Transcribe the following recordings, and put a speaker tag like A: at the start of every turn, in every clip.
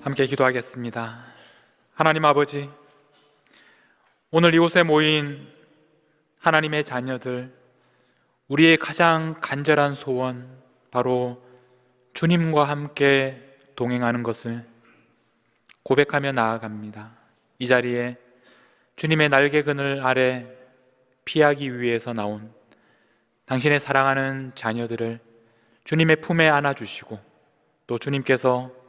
A: 함께 기도하겠습니다. 하나님 아버지, 오늘 이곳에 모인 하나님의 자녀들, 우리의 가장 간절한 소원, 바로 주님과 함께 동행하는 것을 고백하며 나아갑니다. 이 자리에 주님의 날개 그늘 아래 피하기 위해서 나온 당신의 사랑하는 자녀들을 주님의 품에 안아주시고, 또 주님께서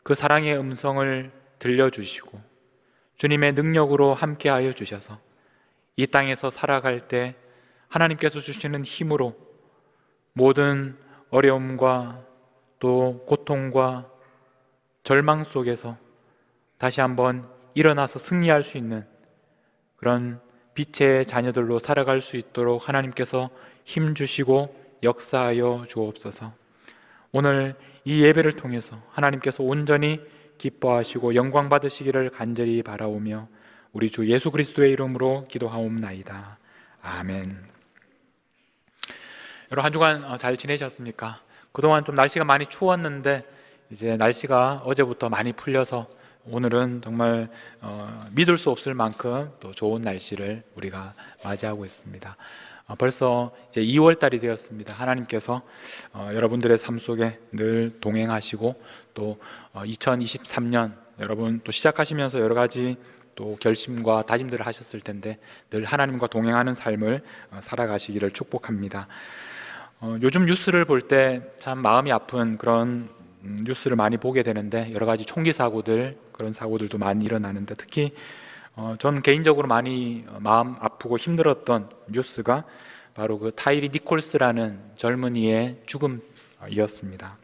A: 그 사랑의 음성을 들려주시고 주님의 능력으로 함께하여 주셔서 이 땅에서 살아갈 때 하나님께서 주시는 힘으로 모든 어려움과 또 고통과 절망 속에서 다시 한번 일어나서 승리할 수 있는 그런 빛의 자녀들로 살아갈 수 있도록 하나님께서 힘 주시고 역사하여 주옵소서. 오늘 이 예배를 통해서 하나님께서 온전히 기뻐하시고 영광 받으시기를 간절히 바라오며 우리 주 예수 그리스도의 이름으로 기도하옵나이다. 아멘. 여러분, 한 주간 잘 지내셨습니까? 그동안 좀 날씨가 많이 추웠는데 이제 날씨가 어제부터 많이 풀려서 오늘은 정말 믿을 수 없을 만큼 또 좋은 날씨를 우리가 맞이하고 있습니다. 벌써 이제 2월 달이 되었습니다. 하나님께서 여러분들의 삶 속에 늘 동행하시고 또 2023년 여러분 또 시작하시면서 여러 가지 또 결심과 다짐들을 하셨을 텐데 늘 하나님과 동행하는 삶을 살아가시기를 축복합니다. 요즘 뉴스를 볼 때 참 마음이 아픈 그런 뉴스를 많이 보게 되는데, 여러 가지 총기 사고들, 그런 사고들도 많이 일어나는데, 특히 전 개인적으로 많이 마음 아프고 힘들었던 뉴스가 바로 그 타이리 니콜스라는 젊은이의 죽음이었습니다.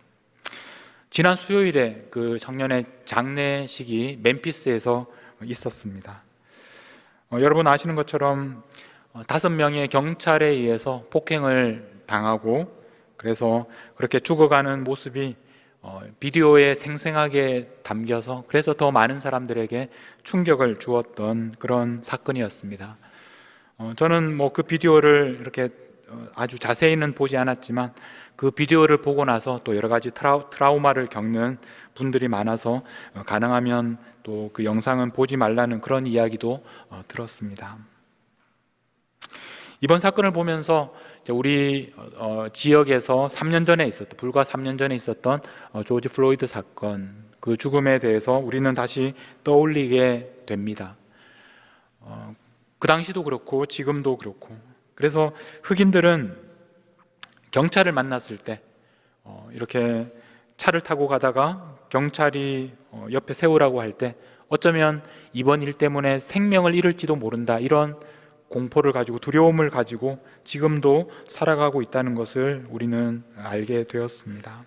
A: 지난 수요일에 그 청년의 장례식이 멤피스에서 있었습니다. 여러분 아시는 것처럼 5명의 경찰에 의해서 폭행을 당하고, 그래서 그렇게 죽어가는 모습이 비디오에 생생하게 담겨서 그래서 더 많은 사람들에게 충격을 주었던 그런 사건이었습니다. 저는 뭐 그 비디오를 이렇게 아주 자세히는 보지 않았지만 그 비디오를 보고 나서 또 여러 가지 트라우마를 겪는 분들이 많아서 가능하면 또 그 영상은 보지 말라는 그런 이야기도 들었습니다. 이번 사건을 보면서 우리 지역에서 불과 3년 전에 있었던 조지 플로이드 사건, 그 죽음에 대해서 우리는 다시 떠올리게 됩니다. 그 당시도 그렇고 지금도 그렇고, 그래서 흑인들은 경찰을 만났을 때 이렇게 차를 타고 가다가 경찰이 옆에 세우라고 할 때 어쩌면 이번 일 때문에 생명을 잃을지도 모른다, 이런 공포를 가지고 두려움을 가지고 지금도 살아가고 있다는 것을 우리는 알게 되었습니다.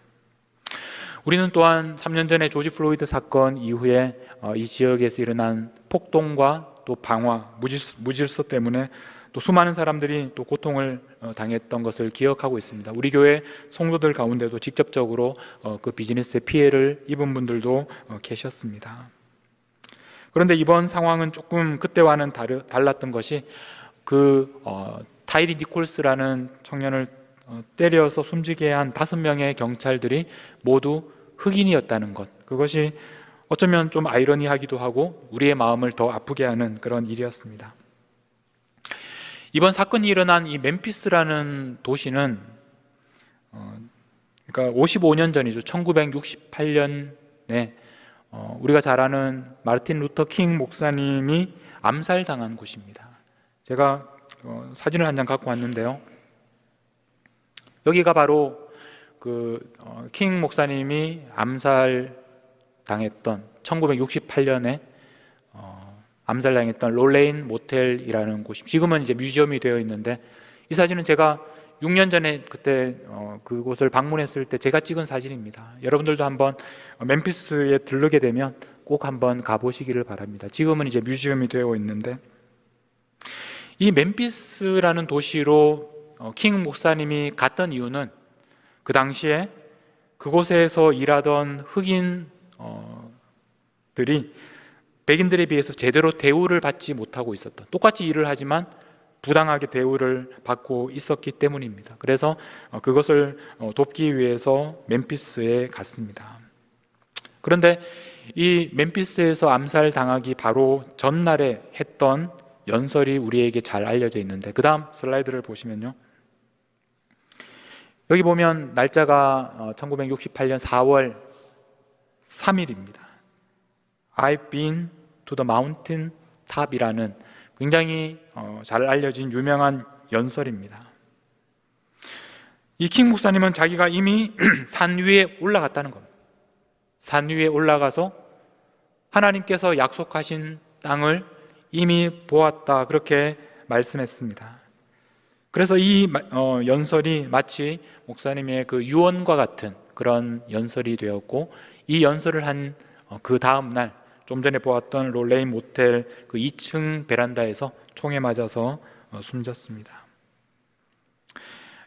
A: 우리는 또한 3년 전에 조지 플로이드 사건 이후에 이 지역에서 일어난 폭동과 또 방화, 무질서 때문에 또 수많은 사람들이 또 고통을 당했던 것을 기억하고 있습니다. 우리 교회 성도들 가운데도 직접적으로 그 비즈니스의 피해를 입은 분들도 계셨습니다. 그런데 이번 상황은 조금 그때와는 달랐던 것이 그 타이리 니콜스라는 청년을 때려서 숨지게 한 5명의 경찰들이 모두 흑인이었다는 것, 그것이 어쩌면 좀 아이러니하기도 하고 우리의 마음을 더 아프게 하는 그런 일이었습니다. 이번 사건이 일어난 이 멤피스라는 도시는 그러니까 55년 전이죠. 1968년에 우리가 잘 아는 마르틴 루터 킹 목사님이 암살당한 곳입니다. 제가 사진을 한 장 갖고 왔는데요, 여기가 바로 그 킹 목사님이 암살당했던 1968년에 암살당했던 롤레인 모텔이라는 곳이 지금은 이제 뮤지엄이 되어 있는데, 이 사진은 제가 6년 전에 그때 그곳을 방문했을 때 제가 찍은 사진입니다. 여러분들도 한번 멤피스에 들르게 되면 꼭 한번 가보시기를 바랍니다. 지금은 이제 뮤지엄이 되어 있는데, 이 멤피스라는 도시로 킹 목사님이 갔던 이유는 그 당시에 그곳에서 일하던 흑인들이 백인들에 비해서 제대로 대우를 받지 못하고 있었던, 똑같이 일을 하지만 부당하게 대우를 받고 있었기 때문입니다. 그래서 그것을 돕기 위해서 멤피스에 갔습니다. 그런데 이 멤피스에서 암살당하기 바로 전날에 했던 연설이 우리에게 잘 알려져 있는데, 그 다음 슬라이드를 보시면요, 여기 보면 날짜가 1968년 4월 3일입니다. I've been to the mountain top이라는 굉장히 잘 알려진 유명한 연설입니다. 이 킹 목사님은 자기가 이미 산 위에 올라갔다는 겁니다. 산 위에 올라가서 하나님께서 약속하신 땅을 이미 보았다, 그렇게 말씀했습니다. 그래서 이 연설이 마치 목사님의 그 유언과 같은 그런 연설이 되었고, 이 연설을 한 그 다음 날 좀 전에 보았던 롤레이 모텔 그 2층 베란다에서 총에 맞아서 숨졌습니다.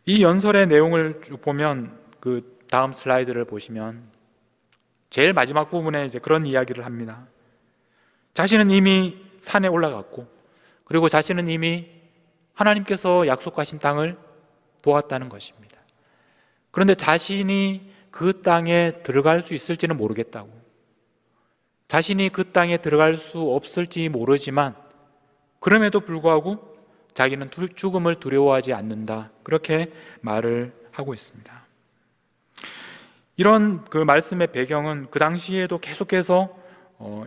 A: 이 연설의 내용을 쭉 보면, 그 다음 슬라이드를 보시면 제일 마지막 부분에 이제 그런 이야기를 합니다. 자신은 이미 산에 올라갔고, 그리고 자신은 이미 하나님께서 약속하신 땅을 보았다는 것입니다. 그런데 자신이 그 땅에 들어갈 수 있을지는 모르겠다고, 자신이 그 땅에 들어갈 수 없을지 모르지만 그럼에도 불구하고 자기는 죽음을 두려워하지 않는다, 그렇게 말을 하고 있습니다. 이런 그 말씀의 배경은 그 당시에도 계속해서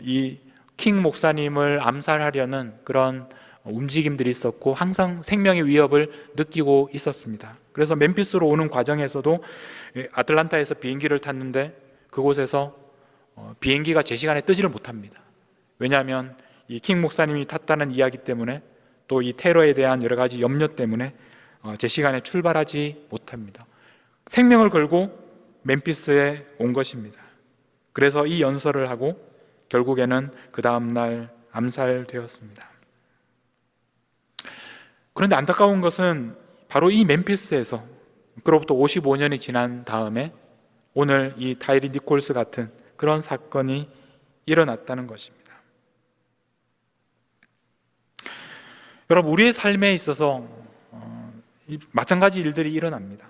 A: 이 킹 목사님을 암살하려는 그런 움직임들이 있었고, 항상 생명의 위협을 느끼고 있었습니다. 그래서 멤피스로 오는 과정에서도 아틀란타에서 비행기를 탔는데 그곳에서 비행기가 제 시간에 뜨지를 못합니다. 왜냐하면 이 킹 목사님이 탔다는 이야기 때문에, 또 이 테러에 대한 여러 가지 염려 때문에 제 시간에 출발하지 못합니다. 생명을 걸고 멤피스에 온 것입니다. 그래서 이 연설을 하고 결국에는 그 다음 날 암살되었습니다. 그런데 안타까운 것은 바로 이 멤피스에서 그로부터 55년이 지난 다음에 오늘 이 타이리 니콜스 같은 그런 사건이 일어났다는 것입니다. 여러분, 우리의 삶에 있어서 마찬가지 일들이 일어납니다.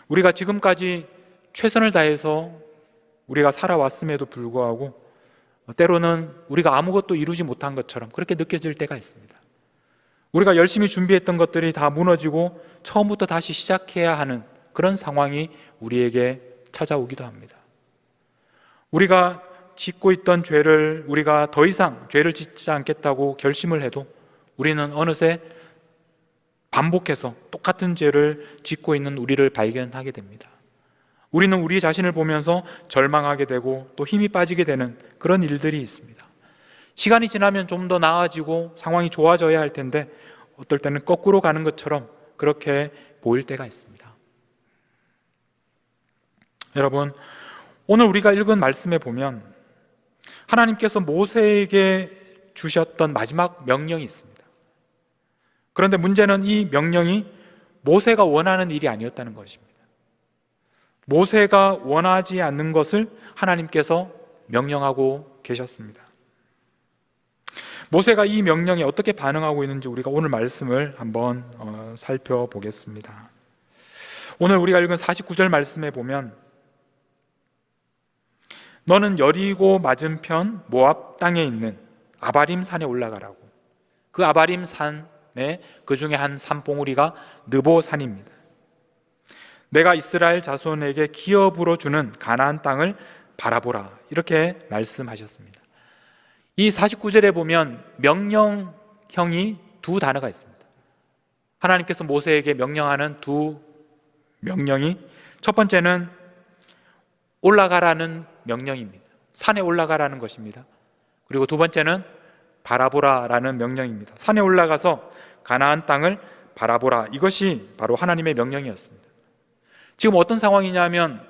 A: 우리가 지금까지 최선을 다해서 우리가 살아왔음에도 불구하고 때로는 우리가 아무것도 이루지 못한 것처럼 그렇게 느껴질 때가 있습니다. 우리가 열심히 준비했던 것들이 다 무너지고 처음부터 다시 시작해야 하는 그런 상황이 우리에게 찾아오기도 합니다. 우리가 짓고 있던 죄를, 우리가 더 이상 죄를 짓지 않겠다고 결심을 해도 우리는 어느새 반복해서 똑같은 죄를 짓고 있는 우리를 발견하게 됩니다. 우리는 우리 자신을 보면서 절망하게 되고 또 힘이 빠지게 되는 그런 일들이 있습니다. 시간이 지나면 좀 더 나아지고 상황이 좋아져야 할 텐데 어떨 때는 거꾸로 가는 것처럼 그렇게 보일 때가 있습니다. 여러분, 오늘 우리가 읽은 말씀에 보면 하나님께서 모세에게 주셨던 마지막 명령이 있습니다. 그런데 문제는 이 명령이 모세가 원하는 일이 아니었다는 것입니다. 모세가 원하지 않는 것을 하나님께서 명령하고 계셨습니다. 모세가 이 명령에 어떻게 반응하고 있는지 우리가 오늘 말씀을 한번 살펴보겠습니다. 오늘 우리가 읽은 49절 말씀에 보면 너는 여리고 맞은편 모압 땅에 있는 아바림 산에 올라가라고. 그 아바림 산에 그 중에 한 산봉우리가 느보 산입니다. 내가 이스라엘 자손에게 기업으로 주는 가나안 땅을 바라보라, 이렇게 말씀하셨습니다. 이 49절에 보면 명령형이 두 단어가 있습니다. 하나님께서 모세에게 명령하는 두 명령이, 첫 번째는 올라가라는 명령입니다. 산에 올라가라는 것입니다. 그리고 두 번째는 바라보라라는 명령입니다. 산에 올라가서 가나안 땅을 바라보라, 이것이 바로 하나님의 명령이었습니다. 지금 어떤 상황이냐면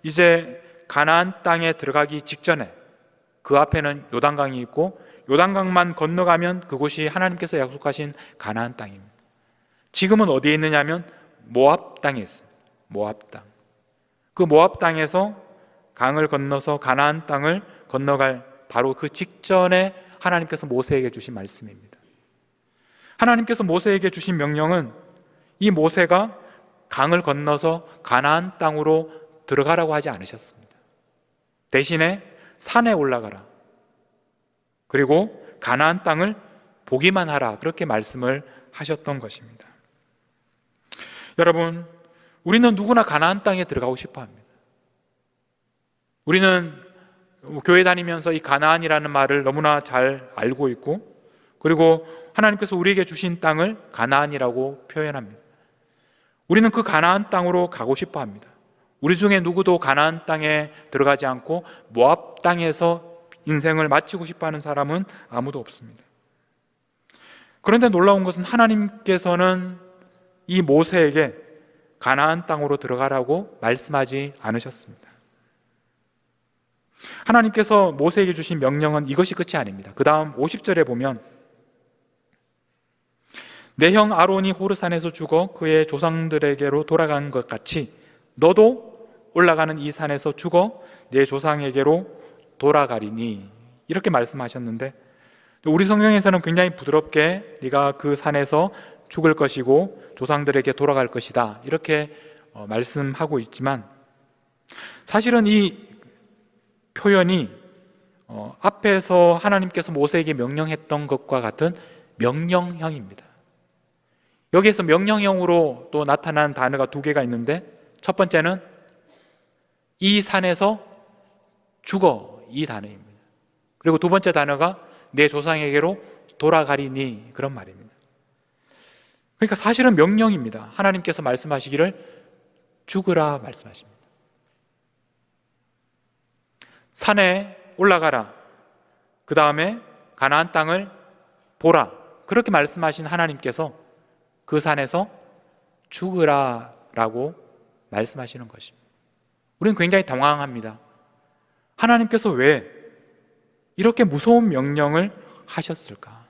A: 이제 가나안 땅에 들어가기 직전에 그 앞에는 요단강이 있고 요단강만 건너가면 그곳이 하나님께서 약속하신 가나안 땅입니다. 지금은 어디에 있느냐면 모압 땅에 있습니다. 모압 땅. 그 모압 땅에서 강을 건너서 가나안 땅을 건너갈 바로 그 직전에 하나님께서 모세에게 주신 말씀입니다. 하나님께서 모세에게 주신 명령은 이 모세가 강을 건너서 가나안 땅으로 들어가라고 하지 않으셨습니다. 대신에 산에 올라가라. 그리고 가나안 땅을 보기만 하라. 그렇게 말씀을 하셨던 것입니다. 여러분, 우리는 누구나 가나안 땅에 들어가고 싶어 합니다. 우리는 교회 다니면서 이 가나안이라는 말을 너무나 잘 알고 있고, 그리고 하나님께서 우리에게 주신 땅을 가나안이라고 표현합니다. 우리는 그 가나안 땅으로 가고 싶어 합니다. 우리 중에 누구도 가나안 땅에 들어가지 않고 모압 땅에서 인생을 마치고 싶어 하는 사람은 아무도 없습니다. 그런데 놀라운 것은 하나님께서는 이 모세에게 가나안 땅으로 들어가라고 말씀하지 않으셨습니다. 하나님께서 모세에게 주신 명령은 이것이 끝이 아닙니다. 그 다음 50절에 보면 내 형 아론이 호르산에서 죽어 그의 조상들에게로 돌아간 것 같이 너도 올라가는 이 산에서 죽어 내 조상에게로 돌아가리니, 이렇게 말씀하셨는데, 우리 성경에서는 굉장히 부드럽게 네가 그 산에서 죽을 것이고 조상들에게 돌아갈 것이다, 이렇게 말씀하고 있지만, 사실은 이 표현이 앞에서 하나님께서 모세에게 명령했던 것과 같은 명령형입니다. 여기에서 명령형으로 또 나타난 단어가 두 개가 있는데, 첫 번째는 이 산에서 죽어, 이 단어입니다. 그리고 두 번째 단어가 내 조상에게로 돌아가리니, 그런 말입니다. 그러니까 사실은 명령입니다. 하나님께서 말씀하시기를 죽으라 말씀하십니다. 산에 올라가라, 그 다음에 가나안 땅을 보라, 그렇게 말씀하신 하나님께서 그 산에서 죽으라 라고 말씀하시는 것입니다. 우리는 굉장히 당황합니다. 하나님께서 왜 이렇게 무서운 명령을 하셨을까?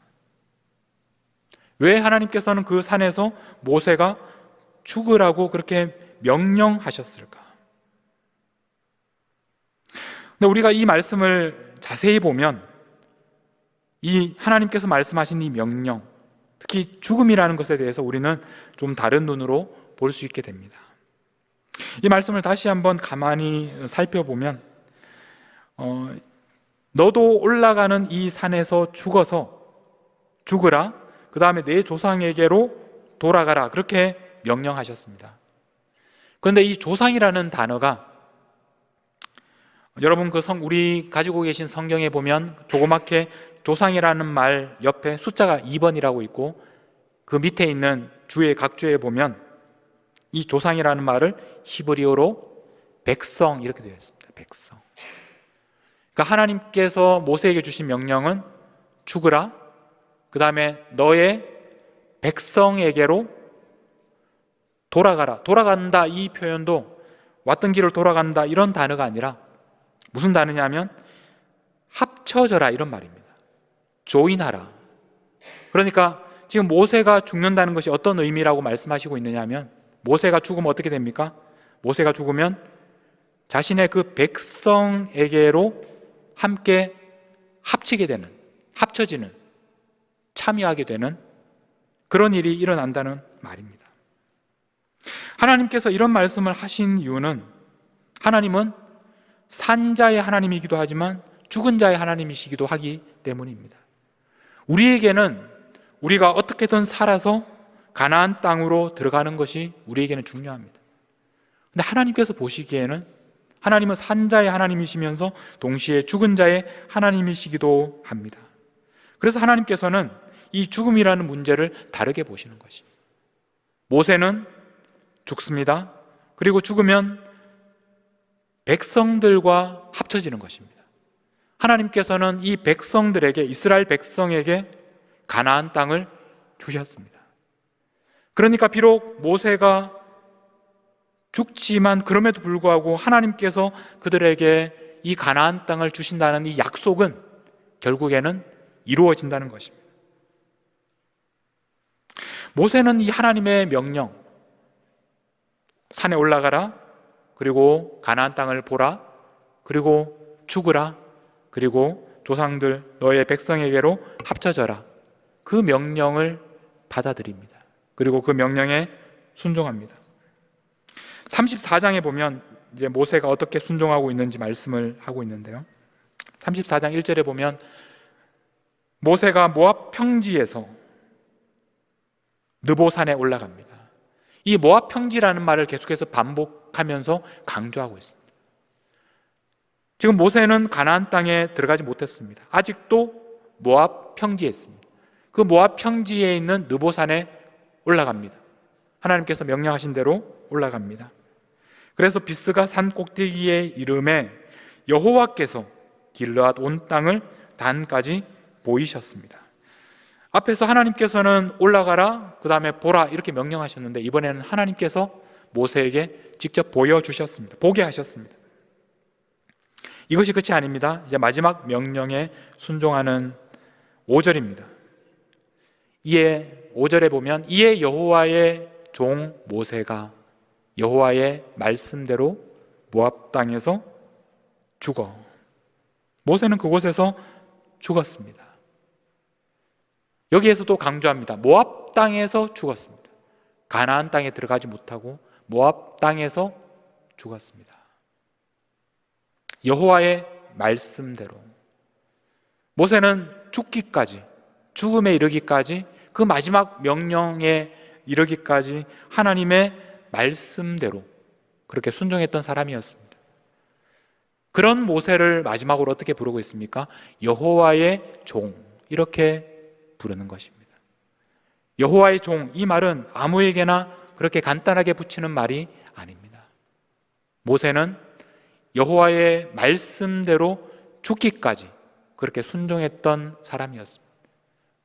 A: 왜 하나님께서는 그 산에서 모세가 죽으라고 그렇게 명령하셨을까? 근데 우리가 이 말씀을 자세히 보면 이 하나님께서 말씀하신 이 명령, 특히 죽음이라는 것에 대해서 우리는 좀 다른 눈으로 볼 수 있게 됩니다. 이 말씀을 다시 한번 가만히 살펴보면 너도 올라가는 이 산에서 죽으라, 그 다음에 내 조상에게로 돌아가라, 그렇게 명령하셨습니다. 그런데 이 조상이라는 단어가 여러분 우리 가지고 계신 성경에 보면 조그맣게 조상이라는 말 옆에 숫자가 2번이라고 있고, 그 밑에 있는 각 주에 보면 이 조상이라는 말을 히브리어로 백성, 이렇게 되어 있습니다. 백성. 그러니까 하나님께서 모세에게 주신 명령은 죽으라, 그 다음에 너의 백성에게로 돌아가라. 돌아간다, 이 표현도 왔던 길을 돌아간다, 이런 단어가 아니라 무슨 단어냐면 합쳐져라, 이런 말입니다. 조인하라. 그러니까 지금 모세가 죽는다는 것이 어떤 의미라고 말씀하시고 있느냐 하면, 모세가 죽으면 어떻게 됩니까? 모세가 죽으면 자신의 그 백성에게로 함께 합쳐지는, 참여하게 되는 그런 일이 일어난다는 말입니다. 하나님께서 이런 말씀을 하신 이유는, 하나님은 산자의 하나님이기도 하지만 죽은 자의 하나님이시기도 하기 때문입니다. 우리에게는 우리가 어떻게든 살아서 가나안 땅으로 들어가는 것이 우리에게는 중요합니다. 그런데 하나님께서 보시기에는 하나님은 산자의 하나님이시면서 동시에 죽은 자의 하나님이시기도 합니다. 그래서 하나님께서는 이 죽음이라는 문제를 다르게 보시는 것입니다. 모세는 죽습니다. 그리고 죽으면 백성들과 합쳐지는 것입니다. 하나님께서는 이 백성들에게, 이스라엘 백성에게 가나안 땅을 주셨습니다. 그러니까 비록 모세가 죽지만 그럼에도 불구하고 하나님께서 그들에게 이 가나안 땅을 주신다는 이 약속은 결국에는 이루어진다는 것입니다. 모세는 이 하나님의 명령, 산에 올라가라, 그리고 가나안 땅을 보라, 그리고 죽으라, 그리고 조상들 너의 백성에게로 합쳐져라, 그 명령을 받아들입니다. 그리고 그 명령에 순종합니다. 34장에 보면 이제 모세가 어떻게 순종하고 있는지 말씀을 하고 있는데요, 34장 1절에 보면 모세가 모압 평지에서 느보산에 올라갑니다. 이 모압 평지라는 말을 계속해서 반복하면서 강조하고 있습니다. 지금 모세는 가나안 땅에 들어가지 못했습니다. 아직도 모압 평지에 있습니다. 그 모압 평지에 있는 느보산에 올라갑니다. 하나님께서 명령하신 대로 올라갑니다. 그래서 비스가 산 꼭대기에 이름에 여호와께서 길르앗 온 땅을 단까지 보이셨습니다. 앞에서 하나님께서는 올라가라, 그 다음에 보라 이렇게 명령하셨는데 이번에는 하나님께서 모세에게 직접 보여주셨습니다. 보게 하셨습니다. 이것이 끝이 아닙니다. 이제 마지막 명령에 순종하는 5절입니다. 이에 5절에 보면 이에 여호와의 종 모세가 여호와의 말씀대로 모압 땅에서 죽어. 모세는 그곳에서 죽었습니다. 여기에서도 강조합니다. 모압 땅에서 죽었습니다. 가나안 땅에 들어가지 못하고 모압 땅에서 죽었습니다. 여호와의 말씀대로 모세는 죽기까지, 죽음에 이르기까지, 그 마지막 명령에 이르기까지 하나님의 말씀대로 그렇게 순종했던 사람이었습니다. 그런 모세를 마지막으로 어떻게 부르고 있습니까? 여호와의 종, 이렇게 부르는 것입니다. 여호와의 종, 이 말은 아무에게나 그렇게 간단하게 붙이는 말이 아닙니다. 모세는 여호와의 말씀대로 죽기까지 그렇게 순종했던 사람이었습니다.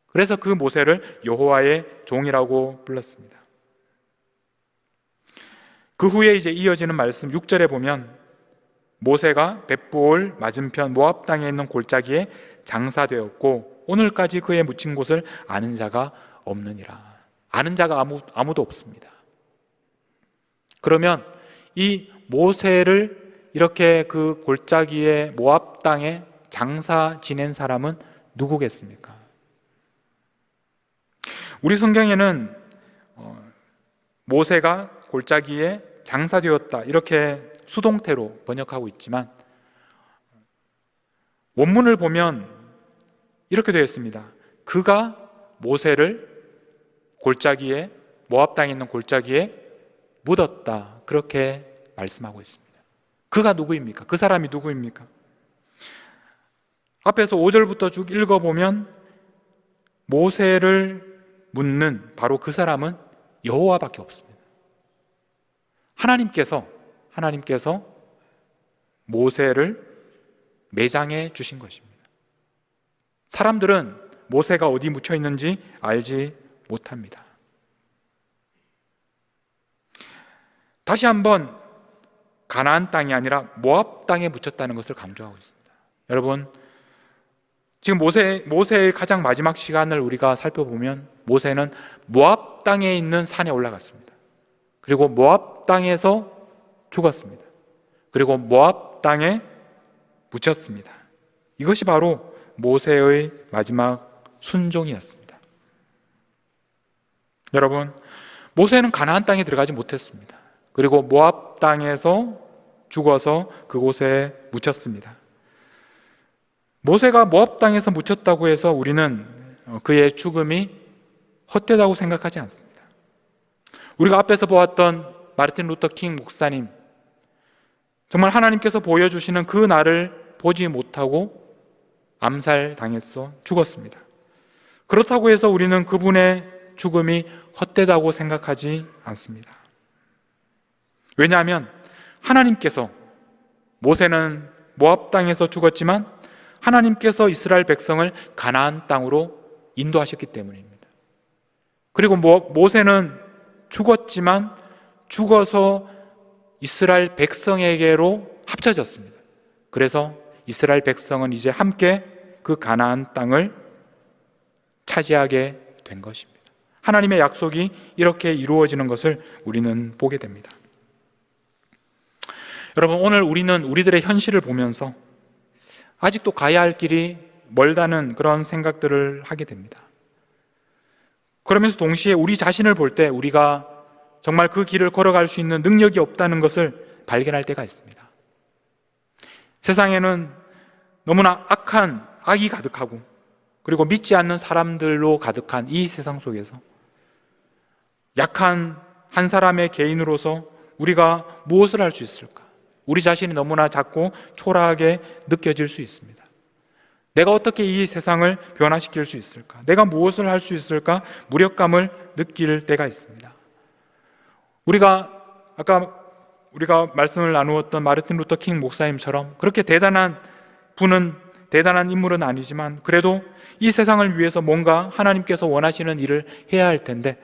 A: 그래서 그 모세를 여호와의 종이라고 불렀습니다. 그 후에 이제 이어지는 말씀 6절에 보면 모세가 벳부올 맞은편 모압 땅에 있는 골짜기에 장사되었고 오늘까지 그의 묻힌 곳을 아는 자가 없느니라. 아는 자가 아무도 없습니다. 그러면 이 모세를 이렇게 그 골짜기의 모압 땅에 장사 지낸 사람은 누구겠습니까? 우리 성경에는 모세가 골짜기에 장사되었다 이렇게 수동태로 번역하고 있지만 원문을 보면 이렇게 되어 있습니다. 그가 모세를 골짜기에, 모압 땅에 있는 골짜기에 묻었다, 그렇게 말씀하고 있습니다. 그가 누구입니까? 그 사람이 누구입니까? 앞에서 5절부터 쭉 읽어보면 모세를 묻는 바로 그 사람은 여호와밖에 없습니다. 하나님께서 모세를 매장해 주신 것입니다. 사람들은 모세가 어디 묻혀 있는지 알지 못합니다. 다시 한번 가나안 땅이 아니라 모압 땅에 묻혔다는 것을 강조하고 있습니다. 여러분, 지금 모세의 가장 마지막 시간을 우리가 살펴보면 모세는 모압 땅에 있는 산에 올라갔습니다. 그리고 모압 땅에서 죽었습니다. 그리고 모압 땅에 묻혔습니다. 이것이 바로 모세의 마지막 순종이었습니다. 여러분, 모세는 가나안 땅에 들어가지 못했습니다. 그리고 모압 땅에서 죽어서 그곳에 묻혔습니다. 모세가 모압 땅에서 묻혔다고 해서 우리는 그의 죽음이 헛되다고 생각하지 않습니다. 우리가 앞에서 보았던 마르틴 루터 킹 목사님, 정말 하나님께서 보여주시는 그 날을 보지 못하고 암살당해서 죽었습니다. 그렇다고 해서 우리는 그분의 죽음이 헛되다고 생각하지 않습니다. 왜냐하면 하나님께서, 모세는 모압 땅에서 죽었지만 하나님께서 이스라엘 백성을 가나안 땅으로 인도하셨기 때문입니다. 그리고 모세는 죽었지만 죽어서 이스라엘 백성에게로 합쳐졌습니다. 그래서 이스라엘 백성은 이제 함께 그 가나안 땅을 차지하게 된 것입니다. 하나님의 약속이 이렇게 이루어지는 것을 우리는 보게 됩니다. 여러분, 오늘 우리는 우리들의 현실을 보면서 아직도 가야 할 길이 멀다는 그런 생각들을 하게 됩니다. 그러면서 동시에 우리 자신을 볼 때 우리가 정말 그 길을 걸어갈 수 있는 능력이 없다는 것을 발견할 때가 있습니다. 세상에는 너무나 악한 악이 가득하고 그리고 믿지 않는 사람들로 가득한 이 세상 속에서 약한 한 사람의 개인으로서 우리가 무엇을 할 수 있을까? 우리 자신이 너무나 작고 초라하게 느껴질 수 있습니다. 내가 어떻게 이 세상을 변화시킬 수 있을까? 내가 무엇을 할 수 있을까? 무력감을 느낄 때가 있습니다. 아까 우리가 말씀을 나누었던 마르틴 루터 킹 목사님처럼 그렇게 대단한 인물은 아니지만 그래도 이 세상을 위해서 뭔가 하나님께서 원하시는 일을 해야 할 텐데,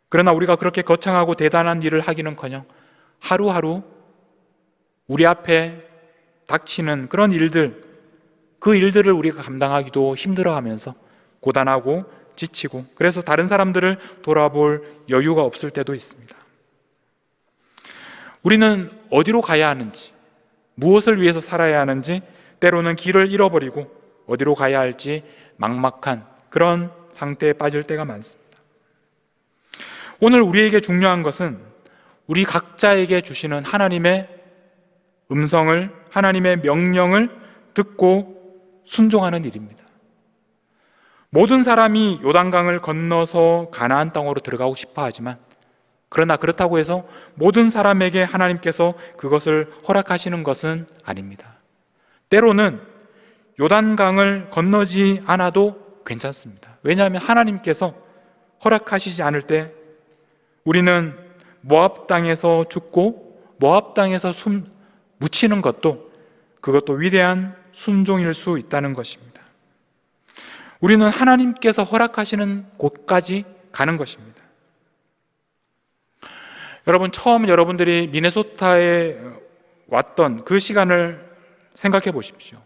A: 그러나 우리가 그렇게 거창하고 대단한 일을 하기는커녕 하루하루 우리 앞에 닥치는 그런 일들, 그 일들을 우리가 감당하기도 힘들어하면서 고단하고 지치고, 그래서 다른 사람들을 돌아볼 여유가 없을 때도 있습니다. 우리는 어디로 가야 하는지, 무엇을 위해서 살아야 하는지, 때로는 길을 잃어버리고 어디로 가야 할지 막막한 그런 상태에 빠질 때가 많습니다. 오늘 우리에게 중요한 것은 우리 각자에게 주시는 하나님의 음성을, 하나님의 명령을 듣고 순종하는 일입니다. 모든 사람이 요단강을 건너서 가나안 땅으로 들어가고 싶어 하지만, 그러나 그렇다고 해서 모든 사람에게 하나님께서 그것을 허락하시는 것은 아닙니다. 때로는 요단강을 건너지 않아도 괜찮습니다. 왜냐하면 하나님께서 허락하시지 않을 때 우리는 모압 땅에서 죽고 모압 땅에서 묻히는 그것도 위대한 순종일 수 있다는 것입니다. 우리는 하나님께서 허락하시는 곳까지 가는 것입니다. 여러분, 처음 여러분들이 미네소타에 왔던 그 시간을 생각해 보십시오.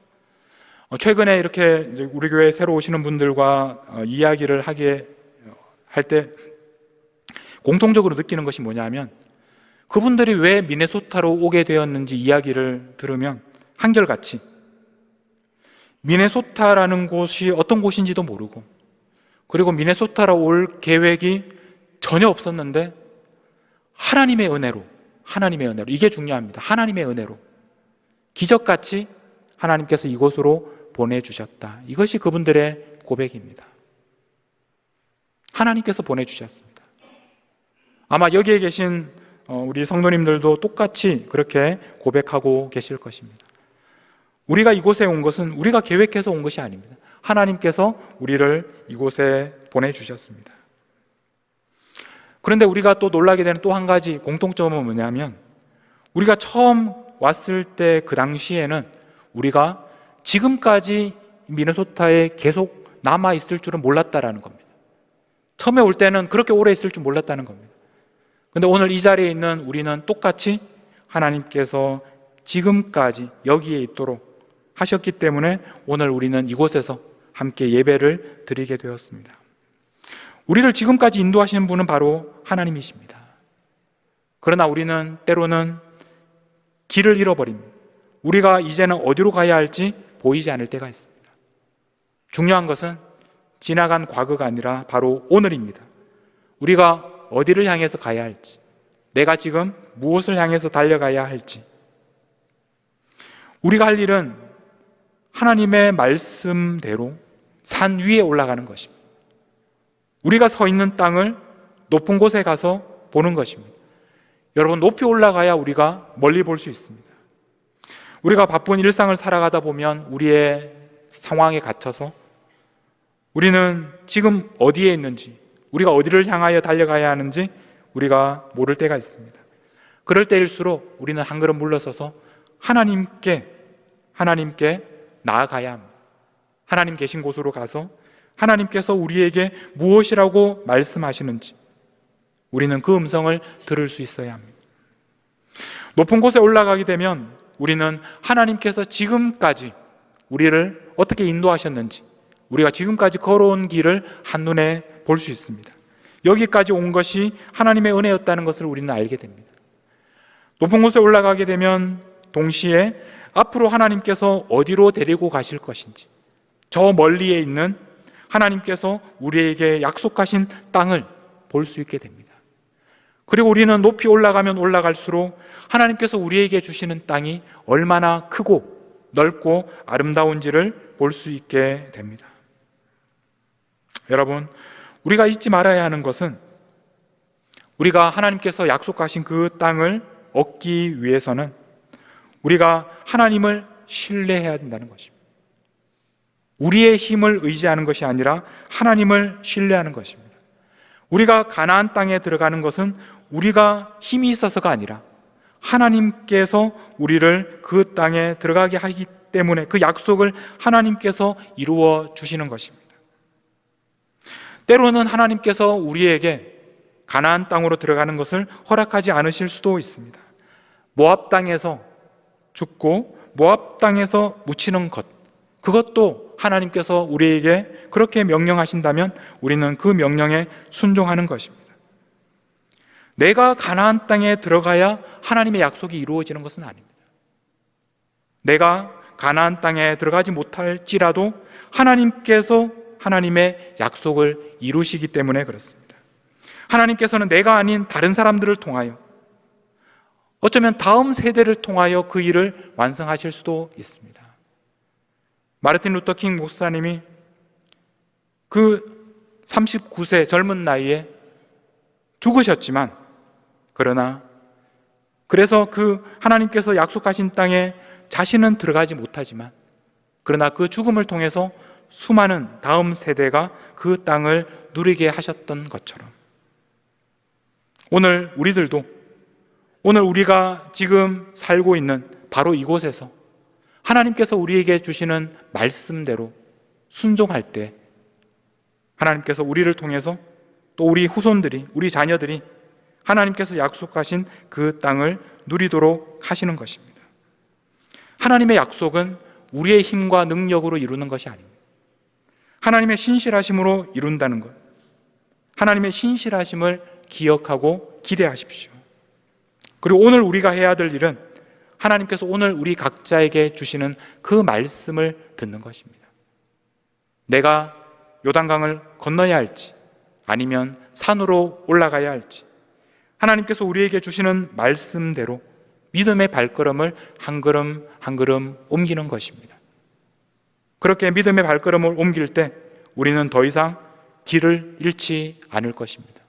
A: 최근에 이렇게 우리 교회에 새로 오시는 분들과 이야기를 하게 할 때 공통적으로 느끼는 것이 뭐냐면, 그분들이 왜 미네소타로 오게 되었는지 이야기를 들으면 한결같이 미네소타라는 곳이 어떤 곳인지도 모르고, 그리고 미네소타로 올 계획이 전혀 없었는데 하나님의 은혜로, 이게 중요합니다. 하나님의 은혜로 기적같이 하나님께서 이곳으로 보내주셨다. 이것이 그분들의 고백입니다. 하나님께서 보내주셨습니다. 아마 여기에 계신 우리 성도님들도 똑같이 그렇게 고백하고 계실 것입니다. 우리가 이곳에 온 것은 우리가 계획해서 온 것이 아닙니다. 하나님께서 우리를 이곳에 보내주셨습니다. 그런데 우리가 또 놀라게 되는 또 한 가지 공통점은 뭐냐면, 우리가 처음 왔을 때 그 당시에는 우리가 지금까지 미네소타에 계속 남아있을 줄은 몰랐다라는 겁니다. 처음에 올 때는 그렇게 오래 있을 줄 몰랐다는 겁니다. 그런데 오늘 이 자리에 있는 우리는 똑같이 하나님께서 지금까지 여기에 있도록 하셨기 때문에 오늘 우리는 이곳에서 함께 예배를 드리게 되었습니다. 우리를 지금까지 인도하시는 분은 바로 하나님이십니다. 그러나 우리는 때로는 길을 잃어버립니다. 우리가 이제는 어디로 가야 할지 보이지 않을 때가 있습니다. 중요한 것은 지나간 과거가 아니라 바로 오늘입니다. 우리가 어디를 향해서 가야 할지, 내가 지금 무엇을 향해서 달려가야 할지, 우리가 할 일은 하나님의 말씀대로 산 위에 올라가는 것입니다. 우리가 서 있는 땅을 높은 곳에 가서 보는 것입니다. 여러분, 높이 올라가야 우리가 멀리 볼 수 있습니다. 우리가 바쁜 일상을 살아가다 보면 우리의 상황에 갇혀서 우리는 지금 어디에 있는지, 우리가 어디를 향하여 달려가야 하는지 우리가 모를 때가 있습니다. 그럴 때일수록 우리는 한 걸음 물러서서 하나님께 나아가야 합니다. 하나님 계신 곳으로 가서 하나님께서 우리에게 무엇이라고 말씀하시는지 우리는 그 음성을 들을 수 있어야 합니다. 높은 곳에 올라가게 되면 우리는 하나님께서 지금까지 우리를 어떻게 인도하셨는지, 우리가 지금까지 걸어온 길을 한눈에 볼 수 있습니다. 여기까지 온 것이 하나님의 은혜였다는 것을 우리는 알게 됩니다. 높은 곳에 올라가게 되면 동시에 앞으로 하나님께서 어디로 데리고 가실 것인지, 저 멀리에 있는 하나님께서 우리에게 약속하신 땅을 볼 수 있게 됩니다. 그리고 우리는 높이 올라가면 올라갈수록 하나님께서 우리에게 주시는 땅이 얼마나 크고 넓고 아름다운지를 볼 수 있게 됩니다. 여러분, 우리가 잊지 말아야 하는 것은 우리가 하나님께서 약속하신 그 땅을 얻기 위해서는 우리가 하나님을 신뢰해야 된다는 것입니다. 우리의 힘을 의지하는 것이 아니라 하나님을 신뢰하는 것입니다. 우리가 가나안 땅에 들어가는 것은 우리가 힘이 있어서가 아니라 하나님께서 우리를 그 땅에 들어가게 하기 때문에 그 약속을 하나님께서 이루어 주시는 것입니다. 때로는 하나님께서 우리에게 가나안 땅으로 들어가는 것을 허락하지 않으실 수도 있습니다. 모압 땅에서 죽고 모압 땅에서 묻히는 것, 그것도 하나님께서 우리에게 그렇게 명령하신다면 우리는 그 명령에 순종하는 것입니다. 내가 가나안 땅에 들어가야 하나님의 약속이 이루어지는 것은 아닙니다. 내가 가나안 땅에 들어가지 못할지라도 하나님께서 하나님의 약속을 이루시기 때문에 그렇습니다. 하나님께서는 내가 아닌 다른 사람들을 통하여, 어쩌면 다음 세대를 통하여 그 일을 완성하실 수도 있습니다. 마르틴 루터 킹 목사님이 그 39세 젊은 나이에 죽으셨지만, 그래서 그 하나님께서 약속하신 땅에 자신은 들어가지 못하지만, 그러나 그 죽음을 통해서 수많은 다음 세대가 그 땅을 누리게 하셨던 것처럼 오늘 우리가 지금 살고 있는 바로 이곳에서 하나님께서 우리에게 주시는 말씀대로 순종할 때 하나님께서 우리를 통해서 또 우리 후손들이, 우리 자녀들이 하나님께서 약속하신 그 땅을 누리도록 하시는 것입니다. 하나님의 약속은 우리의 힘과 능력으로 이루는 것이 아닙니다. 하나님의 신실하심으로 이룬다는 것, 하나님의 신실하심을 기억하고 기대하십시오. 그리고 오늘 우리가 해야 될 일은 하나님께서 오늘 우리 각자에게 주시는 그 말씀을 듣는 것입니다. 내가 요단강을 건너야 할지 아니면 산으로 올라가야 할지, 하나님께서 우리에게 주시는 말씀대로 믿음의 발걸음을 한 걸음 한 걸음 옮기는 것입니다. 그렇게 믿음의 발걸음을 옮길 때 우리는 더 이상 길을 잃지 않을 것입니다.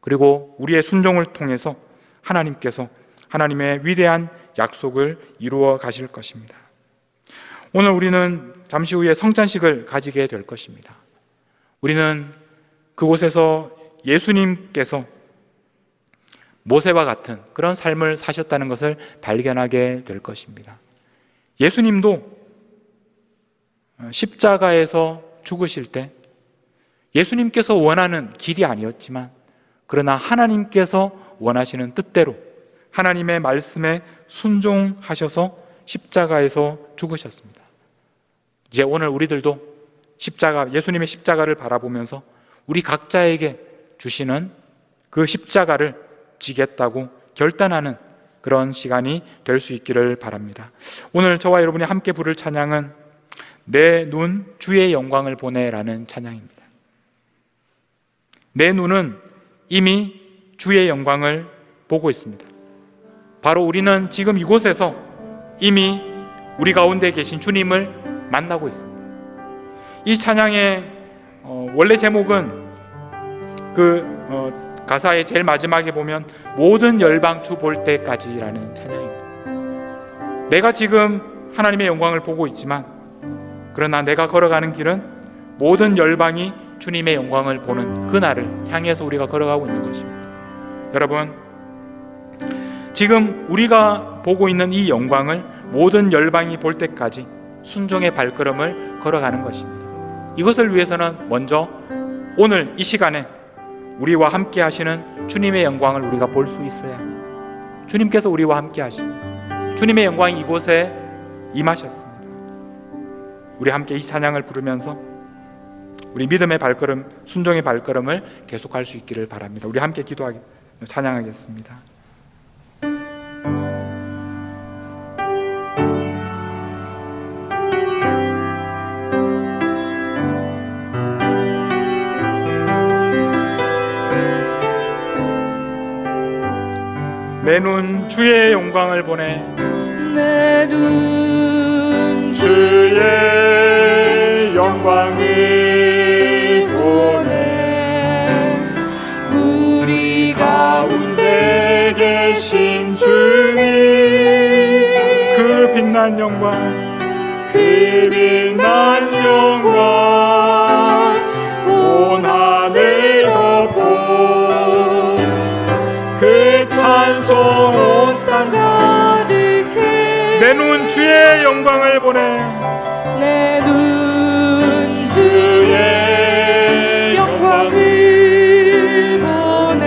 A: 그리고 우리의 순종을 통해서 하나님께서 하나님의 위대한 약속을 이루어 가실 것입니다. 오늘 우리는 잠시 후에 성찬식을 가지게 될 것입니다. 우리는 그곳에서 예수님께서 모세와 같은 그런 삶을 사셨다는 것을 발견하게 될 것입니다. 예수님도 십자가에서 죽으실 때 예수님께서 원하는 길이 아니었지만, 그러나 하나님께서 원하시는 뜻대로 하나님의 말씀에 순종하셔서 십자가에서 죽으셨습니다. 이제 오늘 우리들도 예수님의 십자가를 바라보면서 우리 각자에게 주시는 그 십자가를 지겠다고 결단하는 그런 시간이 될 수 있기를 바랍니다. 오늘 저와 여러분이 함께 부를 찬양은 내 눈 주의 영광을 보네라는 찬양입니다. 내 눈은 이미 주의 영광을 보고 있습니다. 바로 우리는 지금 이곳에서 이미 우리 가운데 계신 주님을 만나고 있습니다. 이 찬양의 원래 제목은 가사의 제일 마지막에 보면 모든 열방 주 볼 때까지라는 찬양입니다. 내가 지금 하나님의 영광을 보고 있지만, 그러나 내가 걸어가는 길은 모든 열방이 주님의 영광을 보는 그날을 향해서 우리가 걸어가고 있는 것입니다. 여러분, 지금 우리가 보고 있는 이 영광을 모든 열방이 볼 때까지 순종의 발걸음을 걸어가는 것입니다. 이것을 위해서는 먼저 오늘 이 시간에 우리와 함께 하시는 주님의 영광을 우리가 볼 수 있어야 합니다. 주님께서 우리와 함께 하시고 주님의 영광이 이곳에 임하셨습니다. 우리 함께 이 찬양을 부르면서 우리 믿음의 발걸음, 순종의 발걸음을 계속할 수 있기를 바랍니다. 우리 함께 찬양하겠습니다. 내 눈 주의 영광을 보네.
B: 내 눈
A: 주의 영광을 보내 우리 가운데 계신 주님 그 빛난 영광 그 빛난 영광 온 하늘 덮고 그 찬송 온 땅 가득해 내 눈 주의 영광을 보내 내 눈 주의 영광을 보내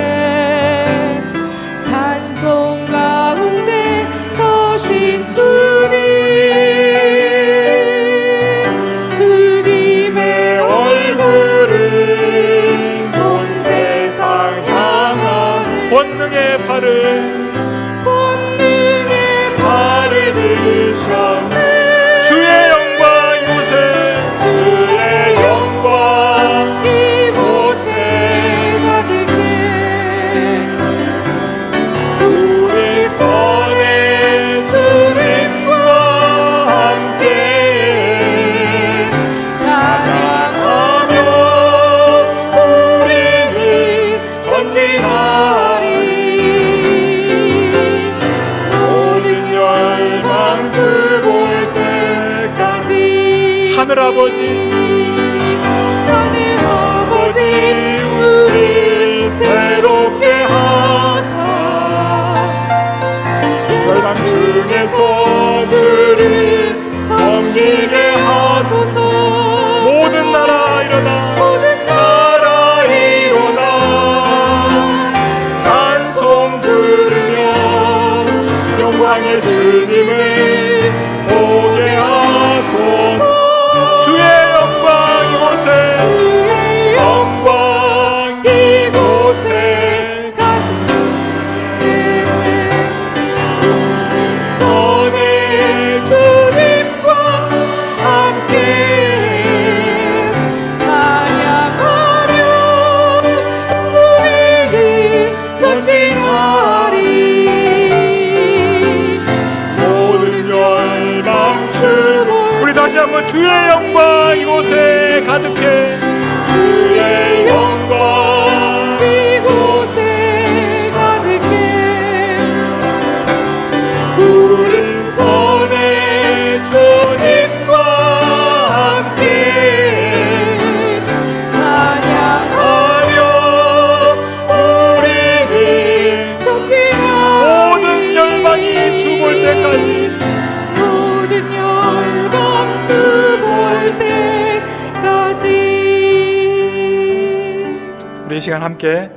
A: 찬송 가운데 서신 주님의 얼굴을 온 세상 향하네 권능의 발을 드셨네 주의 영광 이곳에 주의 영광 이곳에 가득해 우리 손에 주님과 함께 찬양하며 우리는 전진하리 모든 열방 들어올 때까지 하늘아버지 우릴 새롭게 하사 열방 중에서 주를 섬기게 하소서 모든 나라 일어나 찬송 부르며 영광의 주님을 보게 하소서 주의 영광 이곳에 손에 주님과 함께 찬양하며 우리를 전진하리 모든 열방 주를 우리 다시 한번 주의 영광 이곳에 가득해 주의 영광 이곳에 가득해 우린 손에 주님과 함께 찬양하며 우리는 전진하리 모든 열방이 주 볼 때까지 모든 열방 주 볼 때까지 우리 이 시간 함께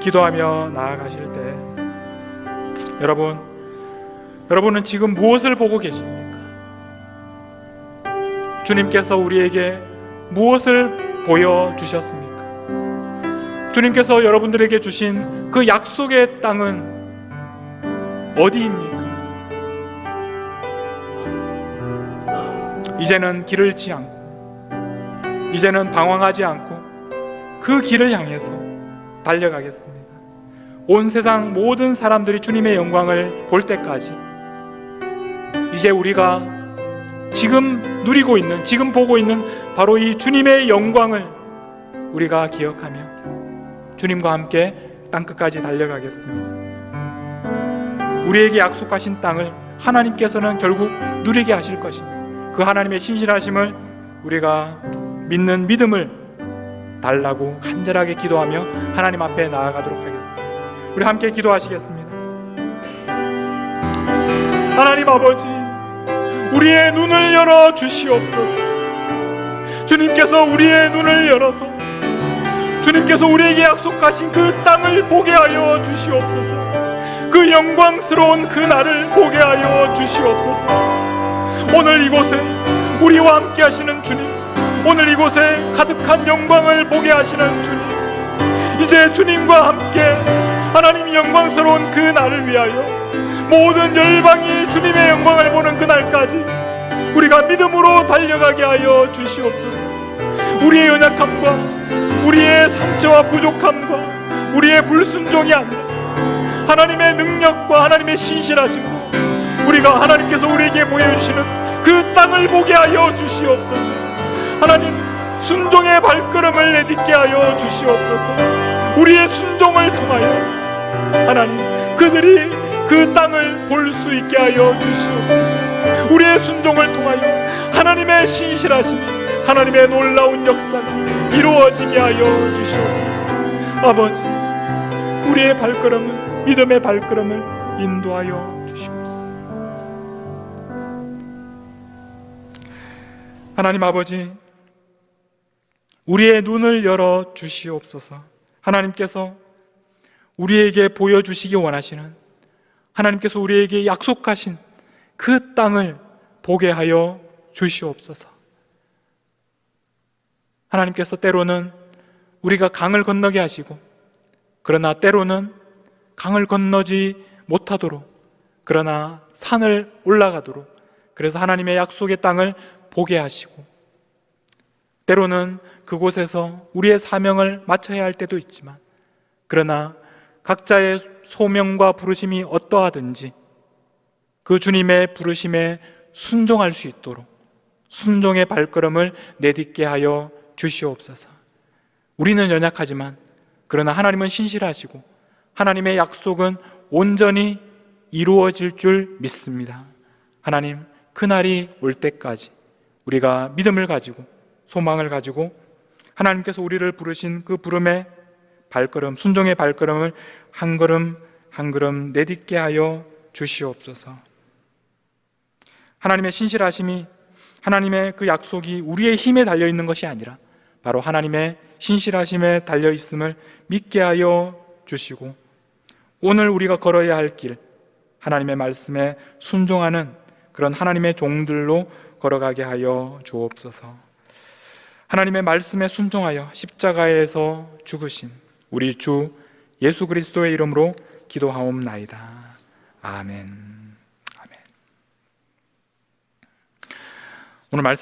A: 기도하며 나아가실 때 여러분은 지금 무엇을 보고 계십니까? 주님께서 우리에게 무엇을 보여주셨습니까? 주님께서 여러분들에게 주신 그 약속의 땅은 어디입니까? 이제는 길을 잃지 않고 이제는 방황하지 않고 그 길을 향해서 달려가겠습니다. 온 세상 모든 사람들이 주님의 영광을 볼 때까지 이제 우리가 지금 누리고 있는 지금 보고 있는 바로 이 주님의 영광을 우리가 기억하며 주님과 함께 땅끝까지 달려가겠습니다. 우리에게 약속하신 땅을 하나님께서는 결국 누리게 하실 것입니다. 그 하나님의 신실하심을 우리가 믿는 믿음을 달라고 간절하게 기도하며 하나님 앞에 나아가도록 하겠습니다. 우리 함께 기도하시겠습니다. 하나님 아버지, 우리의 눈을 열어 주시옵소서. 주님께서 우리의 눈을 열어서 주님께서 우리에게 약속하신 그 땅을 보게 하여 주시옵소서. 그 영광스러운 그 날을 보게 하여 주시옵소서. 오늘 이곳에 우리와 함께 하시는 주님, 오늘 이곳에 가득한 영광을 보게 하시는 주님, 이제 주님과 함께 하나님 영광스러운 그 날을 위하여 모든 열방이 주님의 영광을 보는 그 날까지 우리가 믿음으로 달려가게 하여 주시옵소서. 우리의 연약함과 우리의 상처와 부족함과 우리의 불순종이 아니라 하나님의 능력과 하나님의 신실하심과 우리가 하나님께서 우리에게 보여주시는
B: 그 땅을 보게 하여 주시옵소서. 하나님, 순종의 발걸음을 내딛게 하여 주시옵소서. 우리의 순종을 통하여 하나님, 그들이 그 땅을 볼 수 있게 하여 주시옵소서. 우리의 순종을 통하여 하나님의 신실하심이, 하나님의 놀라운 역사가 이루어지게 하여 주시옵소서. 아버지, 우리의 발걸음을, 믿음의 발걸음을 인도하여 주시옵소서. 하나님 아버지, 우리의 눈을 열어 주시옵소서. 하나님께서 우리에게 보여주시기 원하시는, 하나님께서 우리에게 약속하신 그 땅을 보게 하여 주시옵소서. 하나님께서 때로는 우리가 강을 건너게 하시고, 그러나 때로는 강을 건너지 못하도록, 그러나 산을 올라가도록, 그래서 하나님의 약속의 땅을 보게 하시고, 때로는 그곳에서 우리의 사명을 마쳐야 할 때도 있지만, 그러나 각자의 소명과 부르심이 어떠하든지 그 주님의 부르심에 순종할 수 있도록 순종의 발걸음을 내딛게 하여 주시옵소서. 우리는 연약하지만 그러나 하나님은 신실하시고 하나님의 약속은 온전히 이루어질 줄 믿습니다. 하나님, 그날이 올 때까지 우리가 믿음을 가지고 소망을 가지고 하나님께서 우리를 부르신 그 부름의 발걸음, 순종의 발걸음을 한 걸음 한 걸음 내딛게 하여 주시옵소서. 하나님의 신실하심이, 하나님의 그 약속이 우리의 힘에 달려있는 것이 아니라 바로 하나님의 신실하심에 달려있음을 믿게 하여 주시고, 오늘 우리가 걸어야 할 길, 하나님의 말씀에 순종하는 그런 하나님의 종들로 걸어가게 하여 주옵소서. 하나님의 말씀에 순종하여 십자가에서 죽으신 우리 주 예수 그리스도의 이름으로 기도하옵나이다. 아멘. 아멘. 오늘 말씀